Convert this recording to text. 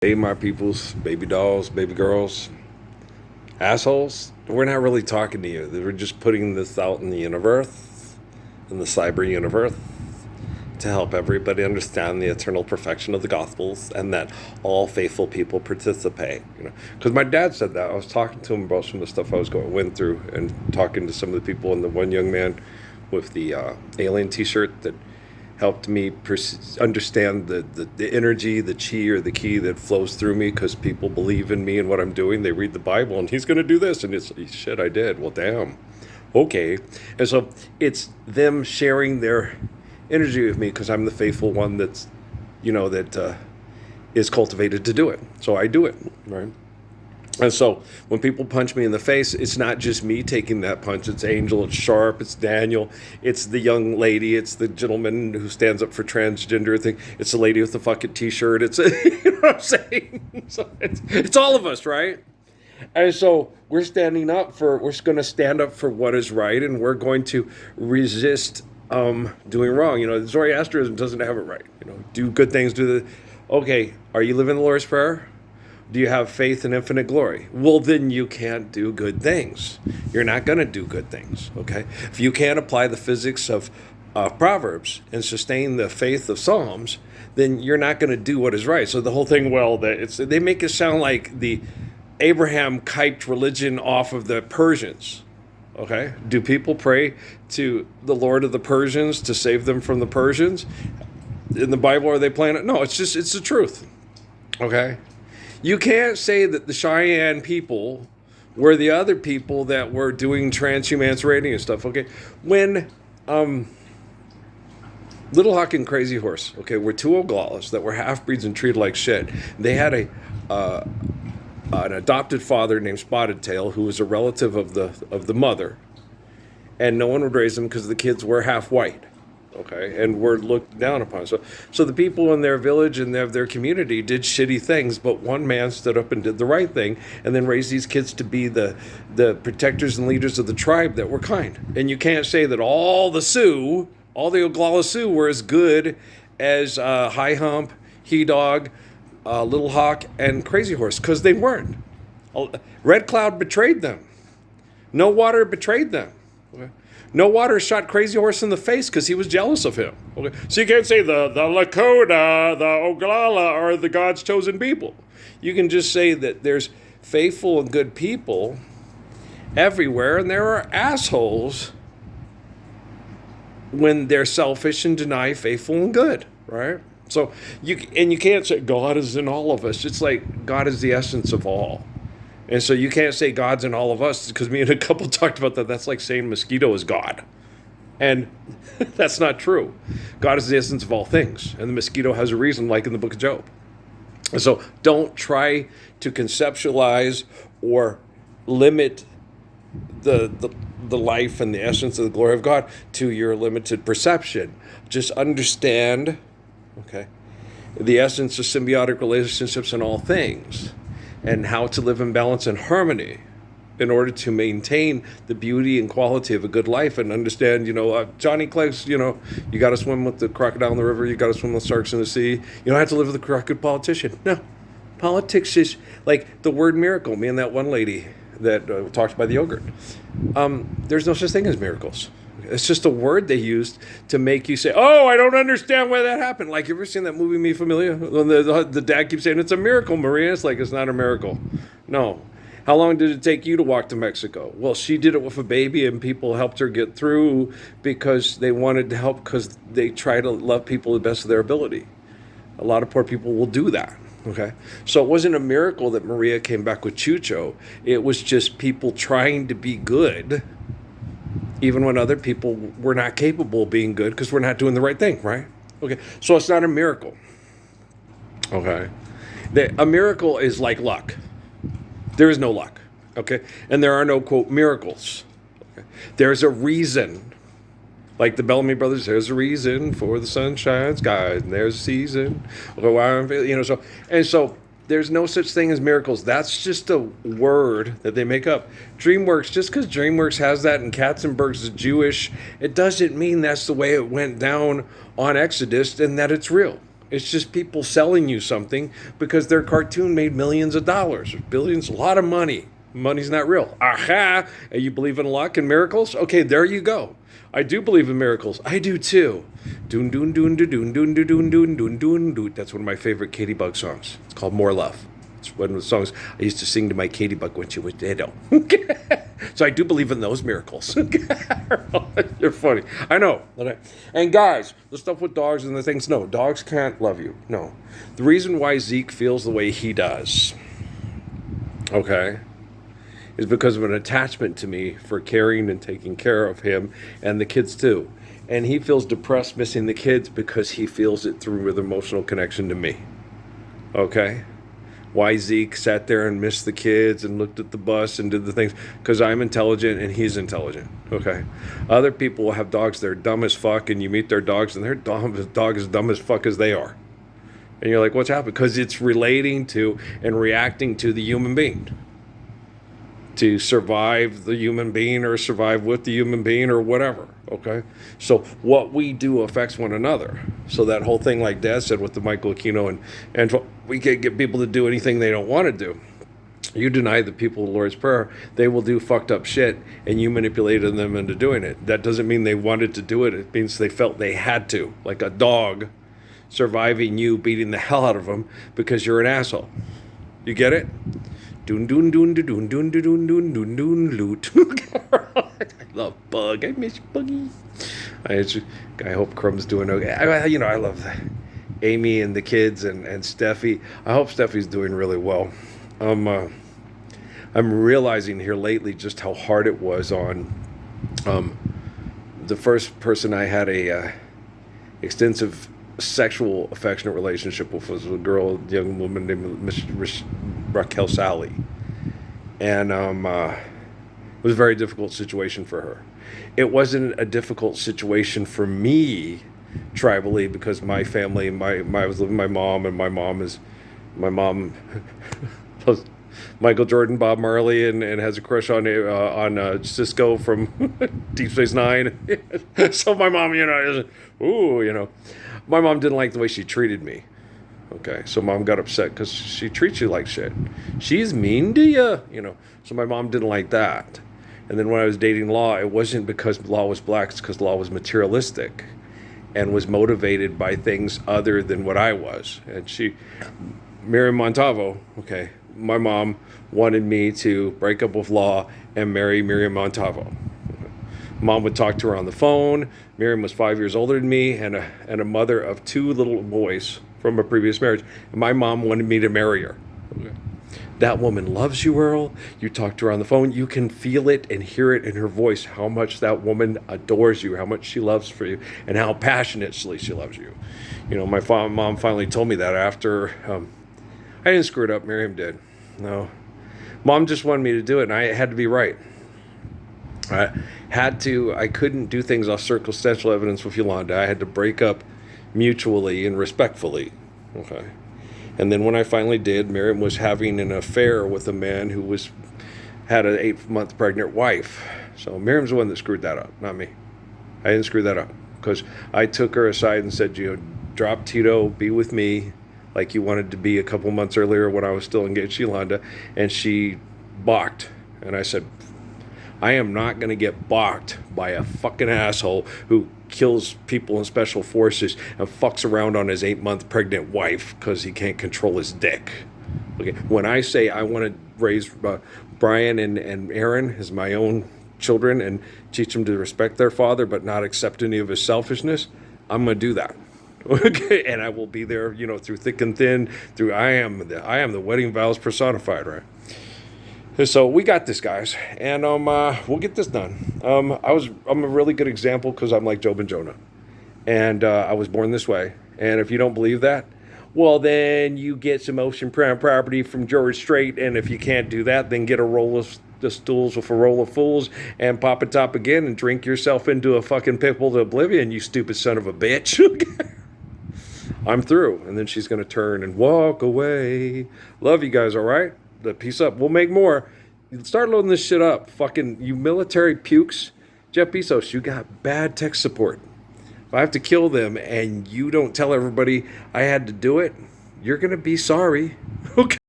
Hey, my peoples, baby dolls, baby girls, assholes. We're not really talking to you. We're just putting this out in the universe, in the cyber universe, to help everybody understand the eternal perfection of the Gospels and that all faithful people participate. Because my dad said that. I was talking to him about some of the stuff I was went through, and talking to some of the people, and the one young man with the alien T-shirt that helped me understand the energy, the chi or the key that flows through me, because people believe in me and what I'm doing. They read the Bible, and he's going to do this, and it's shit. I did. Well, damn. Okay. And so it's them sharing their energy with me, because I'm the faithful one that's, that is cultivated to do it. So I do it, right? And so when people punch me in the face, it's not just me taking that punch. It's Angel, it's Sharp, it's Daniel, it's the young lady, it's the gentleman who stands up for transgender thing, it's the lady with the fucking T-shirt. It's you know what I'm saying? So it's all of us, right? And so we're going to stand up for what is right, and we're going to resist doing wrong. Zoroastrianism doesn't have it right. Do good things. Okay, are you living the Lord's Prayer? Do you have faith in infinite glory? Well, then you can't do good things. You're not going to do good things, okay? If you can't apply the physics of Proverbs and sustain the faith of Psalms, then you're not going to do what is right. So the whole thing, they make it sound like the Abraham kiped religion off of the Persians, okay? Do people pray to the Lord of the Persians to save them from the Persians? In the Bible, are they playing it? No, it's the truth, okay? You can't say that the Cheyenne people were the other people that were doing transhumance raiding and stuff, okay? When Little Hawk and Crazy Horse, okay, were two Oglalas that were half-breeds and treated like shit. They had an adopted father named Spotted Tail, who was a relative of the mother, and no one would raise them because the kids were half white. Okay, and were looked down upon. So the people in their village and their community did shitty things, but one man stood up and did the right thing, and then raised these kids to be the protectors and leaders of the tribe that were kind. And you can't say that all the Oglala Sioux were as good as High Hump, He Dog, Little Hawk, and Crazy Horse, because they weren't. Red Cloud betrayed them. No Water betrayed them. Okay. No Water shot Crazy Horse in the face because he was jealous of him. Okay, so you can't say the Lakota, the Oglala are the God's chosen people. You can just say that there's faithful and good people everywhere, and there are assholes when they're selfish and deny faithful and good, right? So you can't say God is in all of us. It's like God is the essence of all. And so you can't say God's in all of us, because me and a couple talked about that. That's like saying mosquito is God. And that's not true. God is the essence of all things. And the mosquito has a reason, like in the book of Job. And so don't try to conceptualize or limit the life and the essence of the glory of God to your limited perception. Just understand, okay, the essence of symbiotic relationships in all things, and how to live in balance and harmony in order to maintain the beauty and quality of a good life. And understand, Johnny Clegg's, you got to swim with the crocodile in the river, you got to swim with sharks in the sea. You don't have to live with a crooked politician. No. Politics is like the word miracle. Me and that one lady that talked by the yogurt. There's no such thing as miracles. It's just a word they used to make you say, oh, I don't understand why that happened. Like, you ever seen that movie, Me Familia? When the dad keeps saying, it's a miracle, Maria. It's like, it's not a miracle. No. How long did it take you to walk to Mexico? Well, she did it with a baby, and people helped her get through because they wanted to help, because they try to love people to the best of their ability. A lot of poor people will do that. Okay, so it wasn't a miracle that Maria came back with Chucho. It was just people trying to be good, even when other people were not capable of being good, because we're not doing the right thing, right? Okay, so it's not a miracle. Okay, a miracle is like luck. There is no luck, okay? And there are no, quote, miracles. Okay? There's a reason. Like the Bellamy Brothers, there's a reason for the sunshine skies, and there's a season. So there's no such thing as miracles. That's just a word that they make up. DreamWorks, just because DreamWorks has that and Katzenberg's Jewish, it doesn't mean that's the way it went down on Exodus and that it's real. It's just people selling you something because their cartoon made millions of dollars, billions, a lot of money. Money's not real. Aha! And you believe in luck and miracles? Okay, there you go. I do believe in miracles. I do too. Doon doon doon doon doon doon doon doon doon doon doon. That's one of my favorite Katie Bug songs. It's called More Love. It's one of the songs I used to sing to my Katie Bug when she was little. So I do believe in those miracles. You're funny. I know. Okay. And guys, the stuff with dogs and the things, no, dogs can't love you. No. The reason why Zeke feels the way he does, okay, is because of an attachment to me for caring and taking care of him and the kids too. And he feels depressed missing the kids because he feels it through with emotional connection to me. Okay? Why Zeke sat there and missed the kids and looked at the bus and did the things? Because I'm intelligent and he's intelligent. Okay? Other people will have dogs that are dumb as fuck, and you meet their dogs and their dog is dumb as fuck as they are. And you're like, what's happening? Because it's relating to and reacting to the human being. To survive the human being or survive with the human being or whatever. Okay? So what we do affects one another. So that whole thing, like Dad said with the Michael Aquino, and we can't get people to do anything they don't want to do. You deny the people the Lord's Prayer, they will do fucked up shit, and you manipulated them into doing it. That doesn't mean they wanted to do it. It means they felt they had to. Like a dog surviving you beating the hell out of them because you're an asshole. You get it? Doon doon doon doon doon doon doon doon doon loot. I love Bug. I miss Buggy. I hope Crumb's doing okay. I love Amy and the kids and Steffi. I hope Steffi's doing really well. I'm realizing here lately just how hard it was on the first person I had a extensive sexual affectionate relationship with was a young woman named Miss Raquel Sally, and it was a very difficult situation for her. It wasn't a difficult situation for me tribally because my family, I was living with my mom, and my mom was Michael Jordan, Bob Marley, and has a crush on Cisco from Deep Space Nine. So my mom, my mom didn't like the way she treated me. Okay, so Mom got upset because she treats you like shit. She's mean to you, So my mom didn't like that. And then when I was dating Law, it wasn't because Law was black, it's because Law was materialistic and was motivated by things other than what I was. And Miriam Montalvo, okay, my mom wanted me to break up with Law and marry Miriam Montalvo. Mom would talk to her on the phone. Miriam was 5 years older than me and a mother of two little boys from a previous marriage. And my mom wanted me to marry her. Okay. That woman loves you, Earl. You talk to her on the phone. You can feel it and hear it in her voice, how much that woman adores you, how much she loves for you, and how passionately she loves you. My mom finally told me that after. I didn't screw it up. Miriam did. No. Mom just wanted me to do it, and I had to be right. I couldn't do things off circumstantial evidence with Yolanda. I had to break up mutually and respectfully. Okay. And then when I finally did, Miriam was having an affair with a man who had an 8-month pregnant wife. So Miriam's the one that screwed that up, not me. I didn't screw that up because I took her aside and said, drop Tito, be with me like you wanted to be a couple months earlier when I was still engaged to Yolanda. And she balked. And I said, I am not going to get balked by a fucking asshole who kills people in special forces and fucks around on his 8-month pregnant wife because he can't control his dick. Okay, when I say I want to raise Brian and Aaron as my own children and teach them to respect their father but not accept any of his selfishness, I'm going to do that. Okay, and I will be there, through thick and thin. I am the wedding vows personified, right? So we got this, guys, and we'll get this done. I'm a really good example because I'm like Job and Jonah, and I was born this way. And if you don't believe that, well, then you get some oceanfront property from George Strait, and if you can't do that, then get a roll of the stools with a roll of fools and pop a top again and drink yourself into a fucking pitbull to oblivion, you stupid son of a bitch. I'm through, and then she's gonna turn and walk away. Love you guys, all right? Peace up. We'll make more. Start loading this shit up. Fucking you military pukes. Jeff Bezos, you got bad tech support. If I have to kill them and you don't tell everybody I had to do it, you're going to be sorry. Okay.